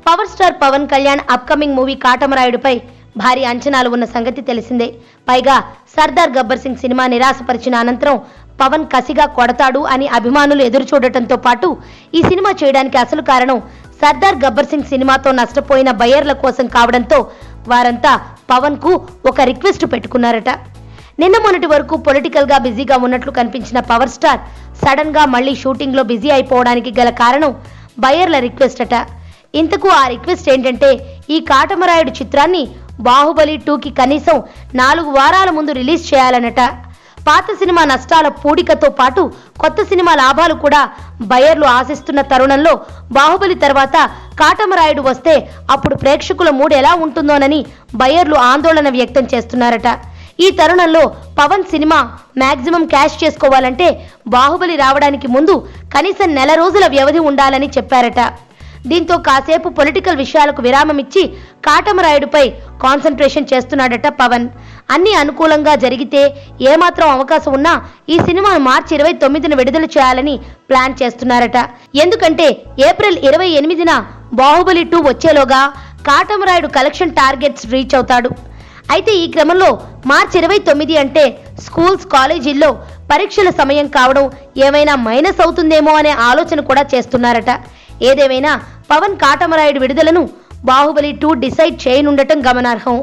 Power star Pawan Kalyan upcoming movie కాటమరాయుడుపై భారీ అంచనాలు ఉన్న సంగతి తెలిసిందే. పైగా సర్దార్ గబ్బర్ సింగ్ సినిమా నిరాశపరిచిన అనంతరం పవన్ కసిగా కొడతాడు అని అభిమానులు ఎదురు చూడటంతో పాటు ఈ సినిమా చేయడానికి అసలు కారణం సర్దార్ గబ్బర్ సింగ్ సినిమాతో నష్టపోయిన బయ్యర్ల కోసం కావడంతో వారంతా పవన్ కు ఒక రిక్వెస్ట్ పెట్టుకున్నారట. నిన్న మొన్నటి వరకు పొలిటికల్ గా బిజీగా ఉన్నట్లు కనిపించిన పవర్ స్టార్ సడన్ గా మళ్లీ షూటింగ్ లో బిజీ అయిపోవడానికి గల కారణం బయ్యర్ల రిక్వెస్ట్ అట. ఇంతకు ఆ రిక్వెస్ట్ ఏంటంటే ఈ కాటమరాయుడు చిత్రాన్ని బాహుబలి 2కి కనీసం 4 వారాల ముందు రిలీజ్ చేయాలనట. పాత సినిమా నష్టాల పూడికతో పాటు కొత్త సినిమా లాభాలు కూడా బయ్యర్లు ఆశిస్తున్న తరుణంలో బాహుబలి తర్వాత కాటమరాయుడు వస్తే అప్పుడు ప్రేక్షకుల మూడ్ ఎలా ఉంటుందోనని బయ్యర్లు ఆందోళన వ్యక్తం చేస్తున్నారట. ఈ తరుణంలో పవన్ సినిమా మాక్సిమం క్యాష్ చేసుకోవాలంటే బాహుబలి రావడానికి ముందు కనీసం 4 రోజుల వ్యవధి ఉండాలని చెప్పారట. దీంతో కాసేపు పొలిటికల్ విషయాలకు విరామం ఇచ్చి కాటమరాయుడుపై కాన్సంట్రేషన్ చేస్తున్నాడట పవన్. అన్ని అనుకూలంగా జరిగితే ఏమాత్రం అవకాశం ఉన్నా ఈ సినిమాను మార్చి 29న విడుదల చేయాలని ప్లాన్ చేస్తున్నారట. ఎందుకంటే ఏప్రిల్ 28న బాహుబలి 2 వచ్చేలోగా కాటమరాయుడు కలెక్షన్ టార్గెట్స్ రీచ్ అవుతాడు. అయితే ఈ క్రమంలో మార్చి 29 అంటే స్కూల్స్ కాలేజీల్లో పరీక్షల సమయం కావడం ఏమైనా మైనస్ అవుతుందేమో అనే ఆలోచన కూడా చేస్తున్నారట. ఏదేమైనా పవన్ కాటమరాయుడు విడుదలను బాహుబలి 2 డిసైడ్ చేయనుండటం గమనార్హం.